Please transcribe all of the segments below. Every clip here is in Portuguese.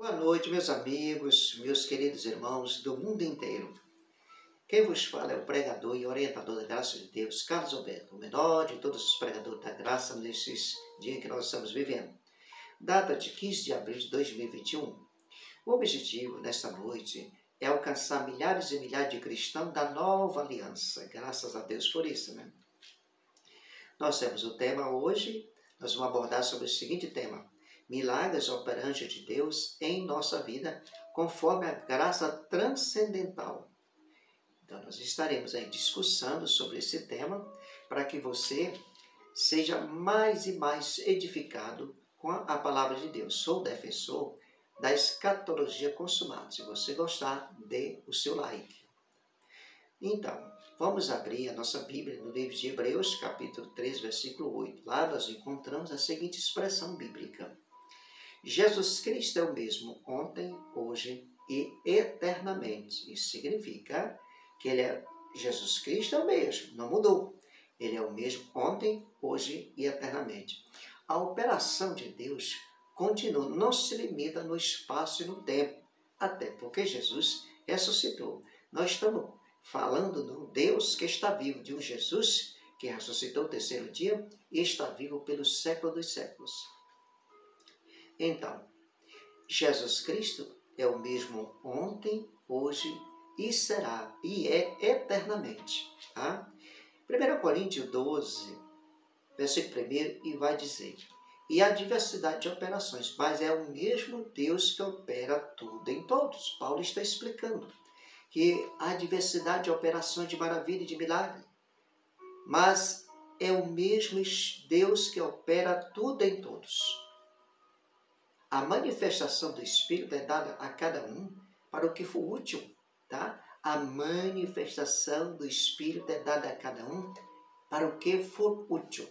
Boa noite, meus amigos, meus queridos irmãos do mundo inteiro. Quem vos fala é o pregador e orientador da graça de Deus, Carlos Alberto, o menor de todos os pregadores da graça nesses dias que nós estamos vivendo. Data de 15 de abril de 2021. O objetivo nesta noite é alcançar milhares e milhares de cristãos da nova aliança. Graças a Deus por isso, né? Nós temos o tema hoje, nós vamos abordar sobre o seguinte tema: milagres operantes de Deus em nossa vida, conforme a graça transcendental. Então, nós estaremos aí discussando sobre esse tema, para que você seja mais e mais edificado com a palavra de Deus. Sou defensor da escatologia consumada. Se você gostar, dê o seu like. Então, vamos abrir a nossa Bíblia no livro de Hebreus, capítulo 3, versículo 8. Lá nós encontramos a seguinte expressão bíblica: Jesus Cristo é o mesmo ontem, hoje e eternamente. Isso significa que Jesus Cristo é o mesmo, não mudou. Ele é o mesmo ontem, hoje e eternamente. A operação de Deus continua, não se limita no espaço e no tempo, até porque Jesus ressuscitou. Nós estamos falando do Deus que está vivo, de um Jesus que ressuscitou no terceiro dia e está vivo pelos séculos dos séculos. Então, Jesus Cristo é o mesmo ontem, hoje e será, e é eternamente. Tá? 1 Coríntios 12, versículo 1, e vai dizer: e há diversidade de operações, mas é o mesmo Deus que opera tudo em todos. Paulo está explicando que há diversidade de operações de maravilha e de milagre, mas é o mesmo Deus que opera tudo em todos. A manifestação do Espírito é dada a cada um para o que for útil. Tá? A manifestação do Espírito é dada a cada um para o que for útil.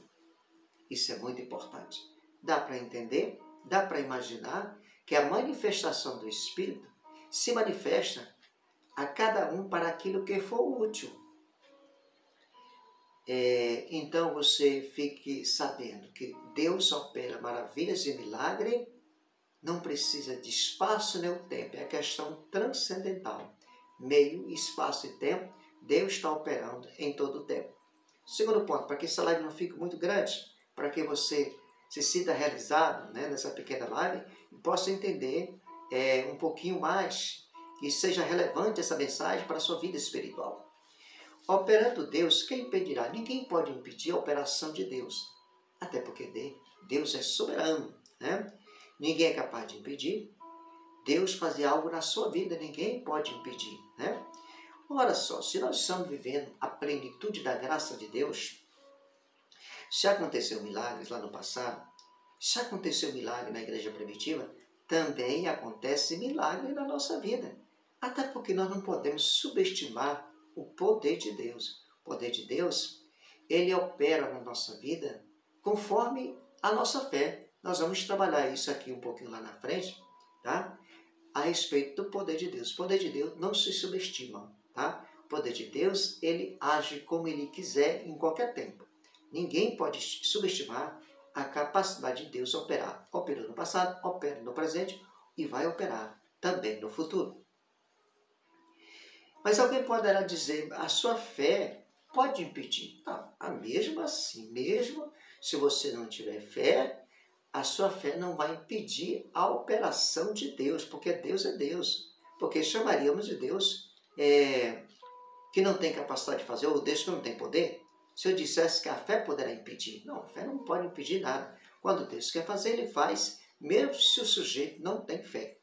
Isso é muito importante. Dá para entender, dá para imaginar que a manifestação do Espírito se manifesta a cada um para aquilo que for útil. Então você fique sabendo que Deus opera maravilhas e milagres. Não precisa de espaço nem o tempo, é a questão transcendental. Meio, espaço e tempo, Deus está operando em todo o tempo. Segundo ponto, para que essa live não fique muito grande, para que você se sinta realizado, né, nessa pequena live e possa entender um pouquinho mais e seja relevante essa mensagem para a sua vida espiritual. Operando Deus, quem impedirá? Ninguém pode impedir a operação de Deus, até porque Deus é soberano, né? Ninguém é capaz de impedir Deus fazer algo na sua vida, ninguém pode impedir, né? Olha só, se nós estamos vivendo a plenitude da graça de Deus, se aconteceu milagres lá no passado, se aconteceu milagre na igreja primitiva, também acontece milagre na nossa vida. Até porque nós não podemos subestimar o poder de Deus. O poder de Deus, ele opera na nossa vida conforme a nossa fé. Nós vamos trabalhar isso aqui um pouquinho lá na frente, tá? A respeito do poder de Deus. O poder de Deus não se subestima, tá? O poder de Deus, ele age como ele quiser em qualquer tempo. Ninguém pode subestimar a capacidade de Deus operar. Operou no passado, opera no presente e vai operar também no futuro. Mas alguém poderá dizer: a sua fé pode impedir. Não, mesmo assim, mesmo se você não tiver fé, a sua fé não vai impedir a operação de Deus, porque Deus é Deus. Porque chamaríamos de Deus que não tem capacidade de fazer, ou Deus que não tem poder. Se eu dissesse que a fé poderá impedir, não, a fé não pode impedir nada. Quando Deus quer fazer, ele faz, mesmo se o sujeito não tem fé.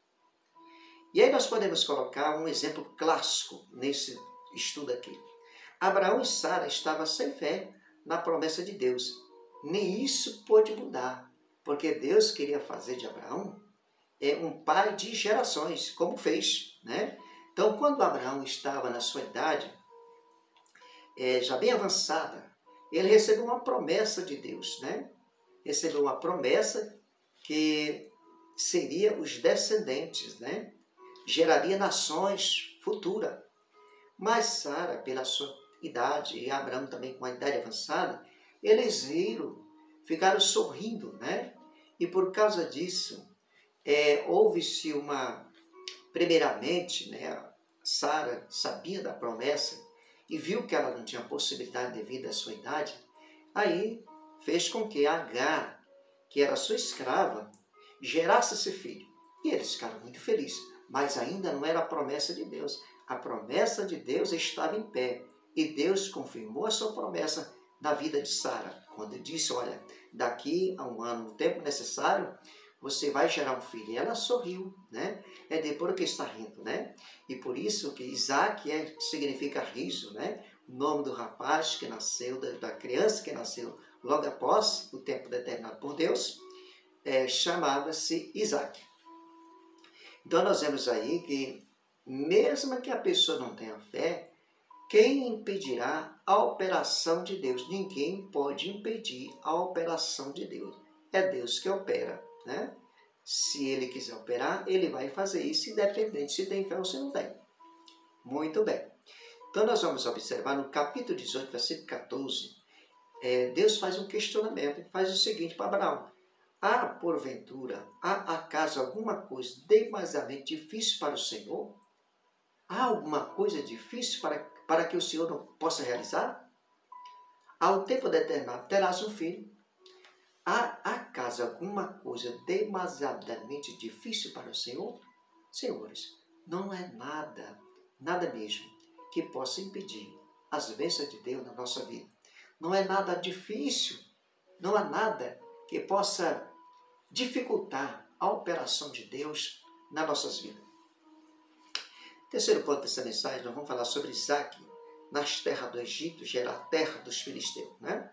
E aí nós podemos colocar um exemplo clássico nesse estudo aqui. Abraão e Sara estavam sem fé na promessa de Deus. Nem isso pôde mudar, porque Deus queria fazer de Abraão um pai de gerações, como fez, né? Então, quando Abraão estava na sua idade, já bem avançada, ele recebeu uma promessa de Deus, né? Recebeu uma promessa que seria os descendentes, né? Geraria nações futuras. Mas Sara, pela sua idade, e Abraão também com a idade avançada, eles ficaram sorrindo, né? E por causa disso, houve-se primeiramente, né, Sara sabia da promessa e viu que ela não tinha possibilidade devido à sua idade, aí fez com que Agar, que era sua escrava, gerasse esse filho. E eles ficaram muito felizes, mas ainda não era a promessa de Deus. A promessa de Deus estava em pé e Deus confirmou a sua promessa na vida de Sara, quando disse, olha, daqui a um ano, no tempo necessário, você vai gerar um filho. E ela sorriu, né? É depois que está rindo, né? E por isso que Isaac significa riso, né? O nome do rapaz que nasceu, da criança que nasceu logo após o tempo determinado por Deus, chamava-se Isaac. Então nós vemos aí que, mesmo que a pessoa não tenha fé, quem impedirá a operação de Deus? Ninguém pode impedir a operação de Deus. É Deus que opera, né? Se Ele quiser operar, Ele vai fazer isso, independente se tem fé ou se não tem. Muito bem. Então nós vamos observar no capítulo 18, versículo 14, Deus faz um questionamento, faz o seguinte para Abraão: há, porventura, há acaso alguma coisa demasiadamente difícil para o Senhor? Há alguma coisa difícil para que o Senhor não possa realizar? Ao tempo determinado terás um filho. Há acaso alguma coisa demasiadamente difícil para o Senhor? Senhores, não é nada, nada mesmo, que possa impedir as bênçãos de Deus na nossa vida. Não é nada difícil, não há nada que possa dificultar a operação de Deus nas nossas vidas. Terceiro ponto dessa mensagem, nós vamos falar sobre Isaac nas terras do Egito, que era a terra dos filisteus, né?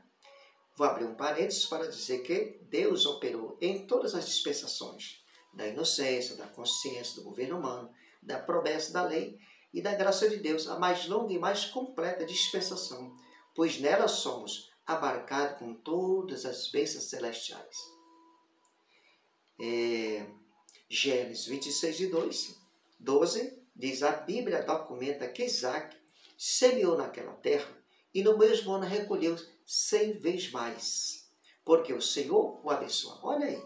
Vou abrir um parênteses para dizer que Deus operou em todas as dispensações da inocência, da consciência, do governo humano, da promessa da lei e da graça de Deus, a mais longa e mais completa dispensação, pois nela somos abarcados com todas as bênçãos celestiais. Gênesis 26 e 12 diz: a Bíblia documenta que Isaac semeou naquela terra e no mesmo ano recolheu 100 vezes mais, porque o Senhor o abençoou. Olha aí,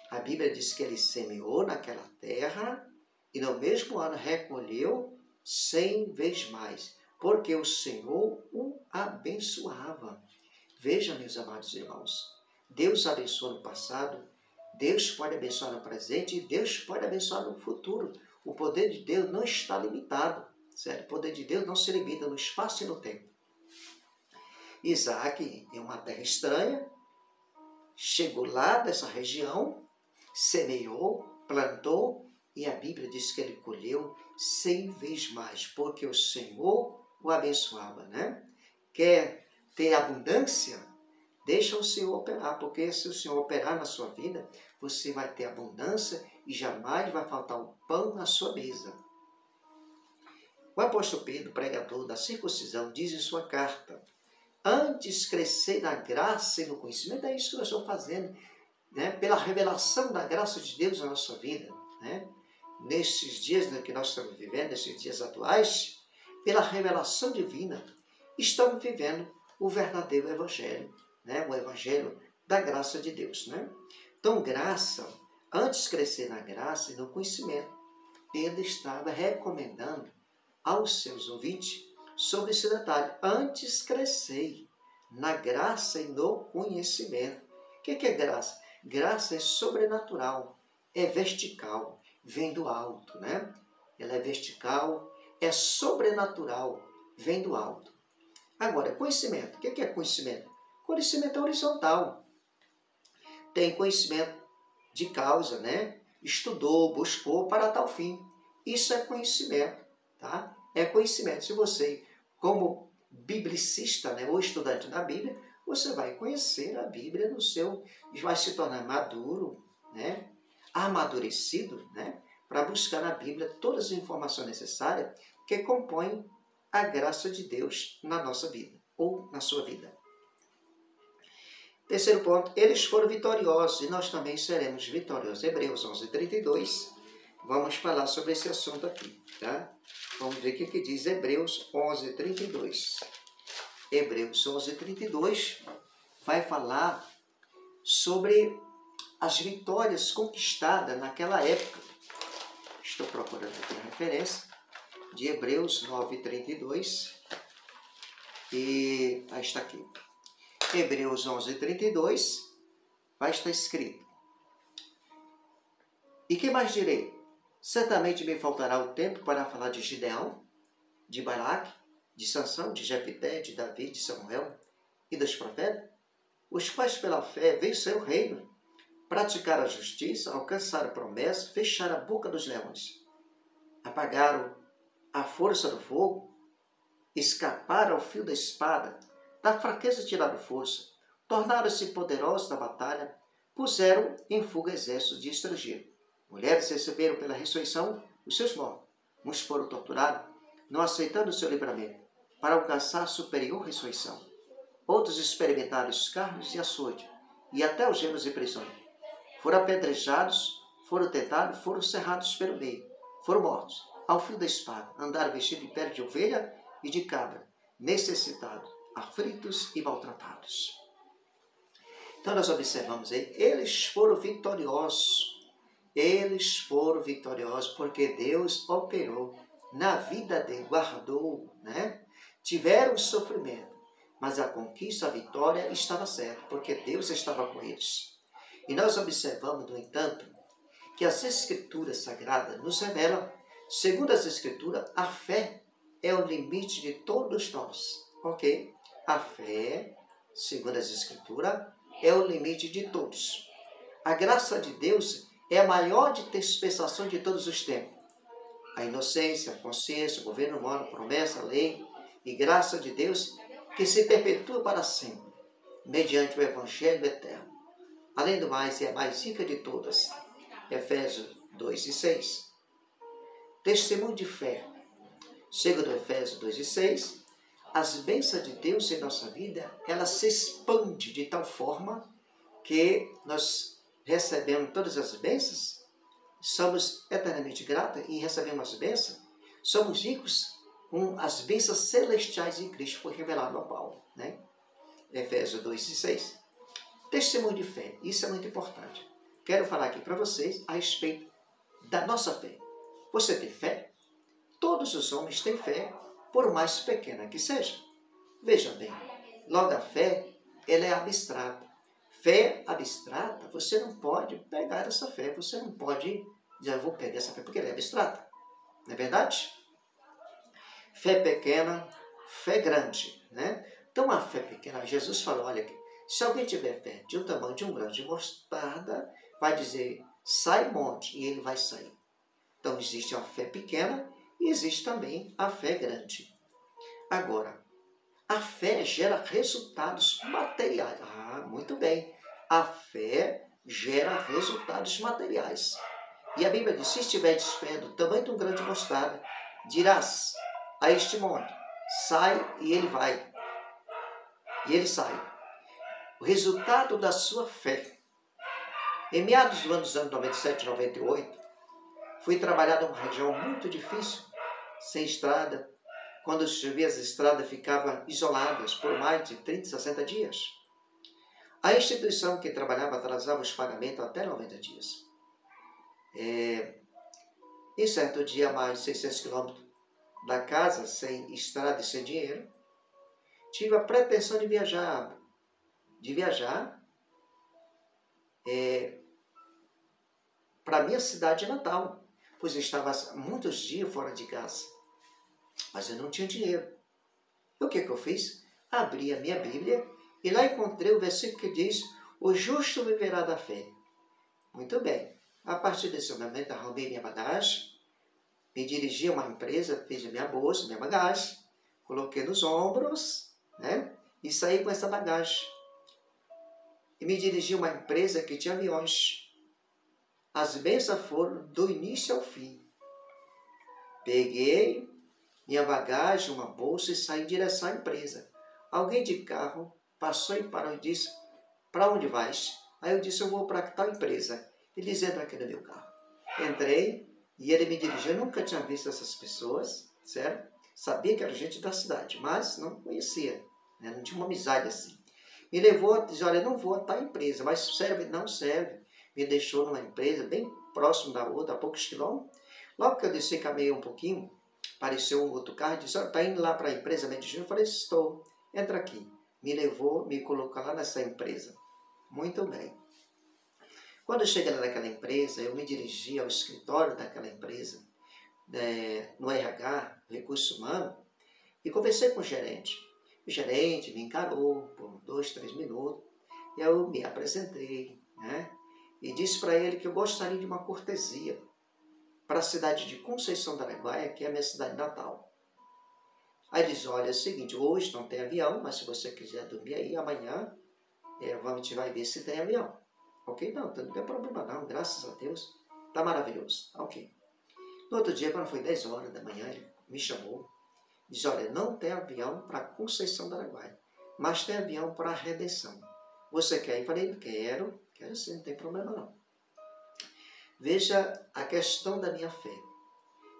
a Bíblia diz que ele semeou naquela terra e no mesmo ano recolheu 100 vezes mais, porque o Senhor o abençoava. Veja, meus amados irmãos, Deus abençoou no passado, Deus pode abençoar no presente e Deus pode abençoar no futuro. O poder de Deus não está limitado, certo? O poder de Deus não se limita no espaço e no tempo. Isaac, em uma terra estranha, chegou lá dessa região, semeou, plantou, e a Bíblia diz que ele colheu 100 vezes mais, porque o Senhor o abençoava, né? Quer ter abundância? Deixa o Senhor operar, porque se o Senhor operar na sua vida, você vai ter abundância e jamais vai faltar o pão na sua mesa. O apóstolo Pedro, pregador da circuncisão, diz em sua carta: antes crescer na graça e no conhecimento. É isso que nós estamos fazendo, né? Pela revelação da graça de Deus na nossa vida, né? Nesses dias que nós estamos vivendo, nesses dias atuais, pela revelação divina, estamos vivendo o verdadeiro evangelho, né? O evangelho da graça de Deus, né? Então, graça, antes crescer na graça e no conhecimento, Pedro estava recomendando aos seus ouvintes sobre esse detalhe: antes crescei na graça e no conhecimento. O que é graça? Graça é sobrenatural, é vertical, vem do alto, né? Ela é vertical, é sobrenatural, vem do alto. Agora, conhecimento. O que é conhecimento? Conhecimento é horizontal. Tem conhecimento de causa, né? Estudou, buscou para tal fim. Isso é conhecimento, tá? É conhecimento. Se você, como biblicista, né, ou estudante da Bíblia, você vai conhecer a Bíblia no seu, vai se tornar maduro, né, amadurecido, né, para buscar na Bíblia todas as informações necessárias que compõem a graça de Deus na nossa vida, ou na sua vida. Terceiro ponto, eles foram vitoriosos e nós também seremos vitoriosos. Hebreus 11:32, vamos falar sobre esse assunto aqui, tá? Vamos ver o que diz Hebreus 11:32. Hebreus 11:32 vai falar sobre as vitórias conquistadas naquela época. Estou procurando aqui a referência de Hebreus 9:32. E aí está aqui. Hebreus 11:32 vai estar escrito: E que mais direi? Certamente me faltará o tempo para falar de Gideão, de Baraque, de Sansão, de Jefté, de Davi, de Samuel e dos profetas, os quais pela fé venceram o reino, praticaram a justiça, alcançaram a promessa, fecharam a boca dos leões, apagaram a força do fogo, escaparam ao fio da espada, da fraqueza tiraram força, tornaram-se poderosos na batalha, puseram em fuga exércitos de estrangeiro. Mulheres receberam pela ressurreição os seus mortos. Muitos foram torturados, não aceitando o seu livramento, para alcançar a superior ressurreição. Outros experimentaram escárnios e açoite, e até algemas e prisões. Foram apedrejados, foram tentados, foram cerrados pelo meio, foram mortos ao fio da espada, andaram vestidos de pele de ovelha e de cabra, necessitados, aflitos e maltratados. Então nós observamos aí, eles foram vitoriosos. Eles foram vitoriosos porque Deus operou na vida dele, guardou, né? Tiveram sofrimento, mas a conquista, a vitória estava certa, porque Deus estava com eles. E nós observamos, no entanto, que as Escrituras Sagradas nos revelam, segundo as Escrituras, a fé é o limite de todos nós, ok? A fé, segundo as Escrituras, é o limite de todos. A graça de Deus é a maior dispensação de todos os tempos. A inocência, a consciência, o governo humano, promessa, a lei e graça de Deus que se perpetua para sempre, mediante o Evangelho eterno. Além do mais, é a mais rica de todas. Efésios 2:6. Testemunho de fé. Segundo Efésios 2:6, as bênçãos de Deus em nossa vida, ela se expande de tal forma que nós recebemos todas as bênçãos, somos eternamente gratos e recebemos as bênçãos, somos ricos com as bênçãos celestiais em Cristo, foi revelado a Paulo, né? Efésios 2:6. Testemunho de fé, isso é muito importante. Quero falar aqui para vocês a respeito da nossa fé. Você tem fé? Todos os homens têm fé, por mais pequena que seja. Veja bem, logo a fé, ela é abstrata. Fé abstrata, você não pode pegar essa fé, você não pode dizer, eu vou pegar essa fé, porque ela é abstrata. Não é verdade? Fé pequena, fé grande, né? Então a fé pequena, Jesus falou, olha, se alguém tiver fé de um tamanho de um grão de mostarda, vai dizer, sai monte, e ele vai sair. Então existe a fé pequena e existe também a fé grande. Agora, a fé gera resultados materiais. Ah, muito bem. A fé gera resultados materiais. E a Bíblia diz, se estiveres fé do tamanho de um grão de mostarda, dirás a este monte, sai, e ele vai. E ele sai. O resultado da sua fé. Em meados dos anos 97, 98, fui trabalhar numa região muito difícil, sem estrada. Quando chovia, as estradas ficavam isoladas por mais de 30, 60 dias. A instituição que trabalhava atrasava os pagamentos até 90 dias. Em certo dia, a mais de 600 quilômetros da casa, sem estrada e sem dinheiro, tive a pretensão de viajar para a minha cidade natal, pois eu estava muitos dias fora de casa, mas eu não tinha dinheiro. E o que eu fiz? Abri a minha Bíblia e lá encontrei o versículo que diz, o justo viverá da fé. Muito bem. A partir desse momento, arrumei minha bagagem, me dirigi a uma empresa, fiz a minha bolsa, minha bagagem, coloquei nos ombros, né? E saí com essa bagagem. E me dirigi a uma empresa que tinha aviões. As bênçãos foram do início ao fim. Peguei minha bagagem, uma bolsa e saí em direção à empresa. Alguém de carro passou e parou e disse, para onde vais? Aí eu disse, eu vou para tal empresa. Ele disse, entra aqui no meu carro. Entrei e ele me dirigiu. Eu nunca tinha visto essas pessoas, certo? Sabia que era gente da cidade, mas não conhecia, né? Não tinha uma amizade assim. Me levou, disse, olha, não vou a tal empresa, mas serve? Não serve. me deixou numa empresa bem próximo da outra, a poucos quilômetros. Logo que eu desci, caminhei um pouquinho, apareceu um outro carro e disse, está indo lá para a empresa Medellín? Eu falei, estou, entra aqui. Me levou, me colocou lá nessa empresa. Muito bem. Quando eu cheguei naquela empresa, eu me dirigi ao escritório daquela empresa, no RH, Recursos Humanos, e conversei com o gerente. O gerente me encarou por 2, 3 minutos, e eu me apresentei, né? E disse para ele que eu gostaria de uma cortesia para a cidade de Conceição do Araguaia, que é a minha cidade natal. Aí ele disse, olha, é o seguinte, hoje não tem avião, mas se você quiser dormir aí, amanhã a gente vai ver se tem avião. Ok? Não tem problema não, graças a Deus, tá maravilhoso. Ok. No outro dia, quando foi 10 horas da manhã, ele me chamou, disse, olha, não tem avião para Conceição do Araguaia, mas tem avião para a Redenção. Você quer ir? Eu falei, quero sim, não tem problema não. Veja a questão da minha fé.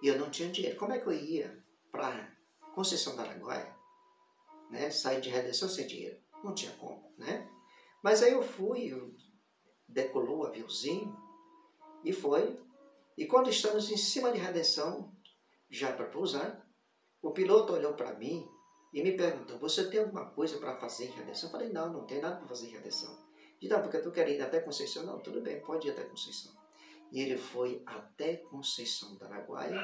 E eu não tinha dinheiro. Como é que eu ia para Conceição do Araguaia, né? Sair de Redenção sem dinheiro? Não tinha como, né? Mas aí eu fui, decolou o aviãozinho e foi. E quando estamos em cima de Redenção, já para pousar, o piloto olhou para mim e me perguntou, você tem alguma coisa para fazer em Redenção? Eu falei, não tem nada para fazer em Redenção. Disse, não, porque eu estou querendo ir até Conceição. Não, tudo bem, pode ir até Conceição. E ele foi até Conceição do Araguaia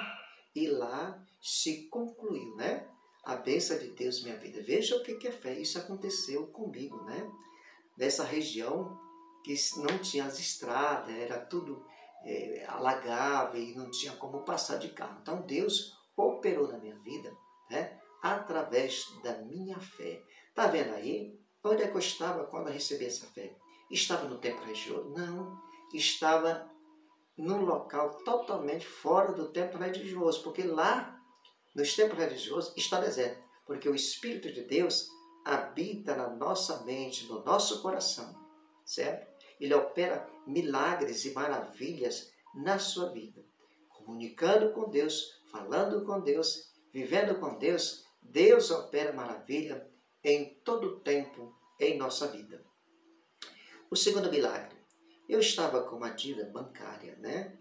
e lá se concluiu, né? A bênção de Deus minha vida. Veja o que é fé. Isso aconteceu comigo, né? Nessa região que não tinha as estradas, era tudo alagava e não tinha como passar de carro. Então Deus operou na minha vida, né? Através da minha fé. Está vendo aí? Onde é que eu estava quando eu recebi essa fé? Estava no templo religioso? Não. Estava num local totalmente fora do templo religioso, porque lá, nos templos religiosos, está deserto, porque o Espírito de Deus habita na nossa mente, no nosso coração, certo? Ele opera milagres e maravilhas na sua vida, comunicando com Deus, falando com Deus, vivendo com Deus. Deus opera maravilha em todo o tempo em nossa vida. O segundo milagre. Eu estava com uma dívida bancária, né?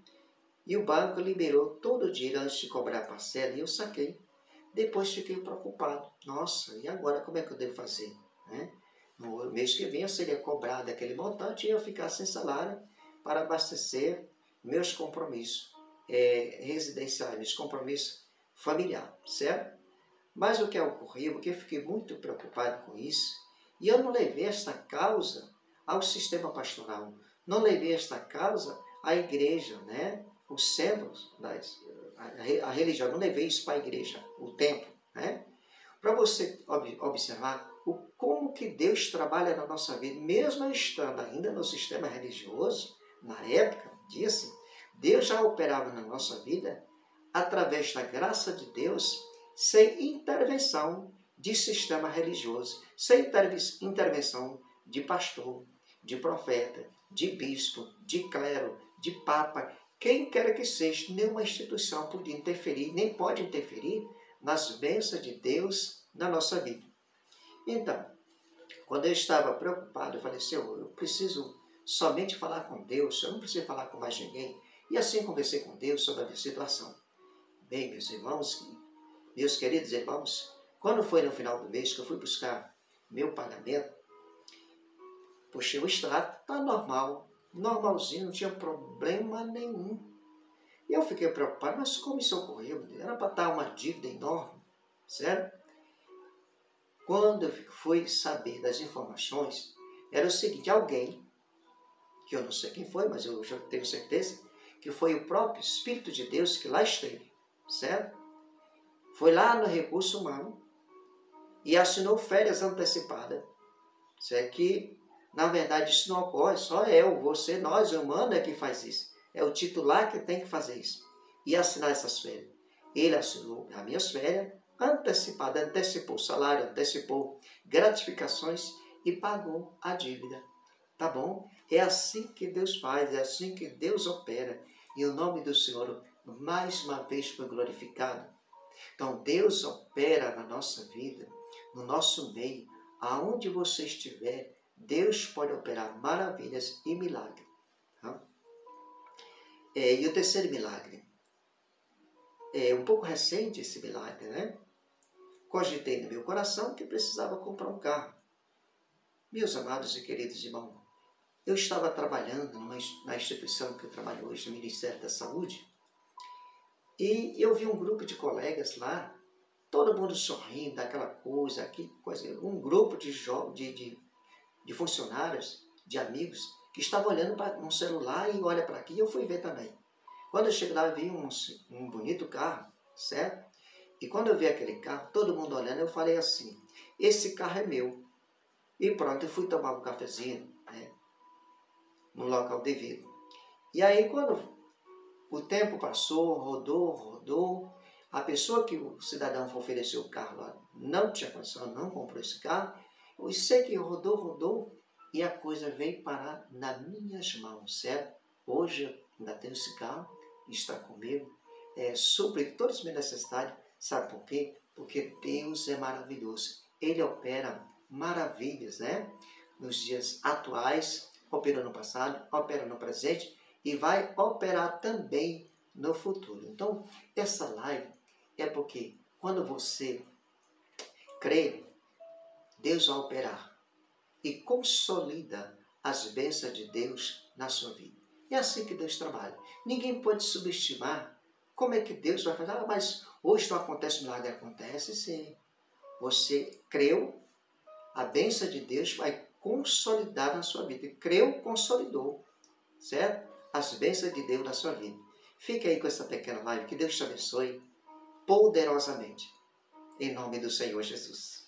E o banco liberou todo o dinheiro antes de cobrar a parcela e eu saquei. Depois fiquei preocupado. Nossa, e agora como é que eu devo fazer? Né? No mês que vem eu seria cobrado aquele montante e eu ficar sem salário para abastecer meus compromissos residenciais, meus compromissos familiares, certo? Mas o que ocorreu, porque eu fiquei muito preocupado com isso, e eu não levei esta causa ao sistema pastoral, não levei esta causa à igreja, né? Os centros, a religião, não levei isso para a igreja, o templo, né? Para você observar como que Deus trabalha na nossa vida, mesmo eu estando ainda no sistema religioso, na época disso, Deus já operava na nossa vida através da graça de Deus, sem intervenção de sistema religioso, sem intervenção de pastor, de profeta, de bispo, de clero, de papa, quem quer que seja, nenhuma instituição podia interferir, nem pode interferir nas bênçãos de Deus na nossa vida. Então, quando eu estava preocupado, eu falei, Senhor, eu preciso somente falar com Deus, eu não preciso falar com mais ninguém. E assim conversei com Deus sobre a minha situação. Bem, meus irmãos, meus queridos irmãos, quando foi no final do mês que eu fui buscar meu pagamento, puxei o extrato, está normal, normalzinho, não tinha problema nenhum. E eu fiquei preocupado, mas como isso ocorreu? Era para estar uma dívida enorme, certo? Quando eu fui saber das informações, era o seguinte, alguém, que eu não sei quem foi, mas eu já tenho certeza, que foi o próprio Espírito de Deus que lá esteve, certo? Foi lá no Recurso Humano e assinou férias antecipadas, certo? Que, na verdade, isso não ocorre, só eu, você, nós, humano é que faz isso. É o titular que tem que fazer isso e assinar essas férias. Ele assinou as minhas férias antecipadas, antecipou o salário, antecipou gratificações e pagou a dívida. Tá bom? É assim que Deus faz, é assim que Deus opera. E o nome do Senhor, mais uma vez, foi glorificado. Então, Deus opera na nossa vida, no nosso meio, aonde você estiver, Deus pode operar maravilhas e milagres. Tá? E o terceiro milagre. É um pouco recente esse milagre, né? Cogitei no meu coração que precisava comprar um carro. Meus amados e queridos irmãos, eu estava trabalhando na instituição que eu trabalho hoje, no Ministério da Saúde, e eu vi um grupo de colegas lá, todo mundo sorrindo, aquela coisa, um grupo de funcionários, de amigos, que estavam olhando para um celular e olha para aqui, e eu fui ver também. Quando eu cheguei lá, eu vi um bonito carro, certo? E quando eu vi aquele carro, todo mundo olhando, eu falei assim, esse carro é meu. E pronto, eu fui tomar um cafezinho, né, no local devido. E aí, quando o tempo passou, rodou, a pessoa que o cidadão ofereceu o carro lá não tinha condição, não comprou esse carro. Eu sei que rodou, e a coisa veio parar nas minhas mãos, certo? Hoje eu ainda tenho esse carro, está comigo, supre todas as minhas necessidades. Sabe por quê? Porque Deus é maravilhoso. Ele opera maravilhas, né? Nos dias atuais, opera no passado, opera no presente e vai operar também no futuro. Então, essa live é porque quando você crê, Deus vai operar e consolida as bênçãos de Deus na sua vida. É assim que Deus trabalha. Ninguém pode subestimar como é que Deus vai fazer. Mas hoje não acontece milagre. Acontece sim. Você creu, a bênção de Deus vai consolidar na sua vida. Creu, consolidou. Certo? As bênçãos de Deus na sua vida. Fique aí com essa pequena live. Que Deus te abençoe poderosamente. Em nome do Senhor Jesus.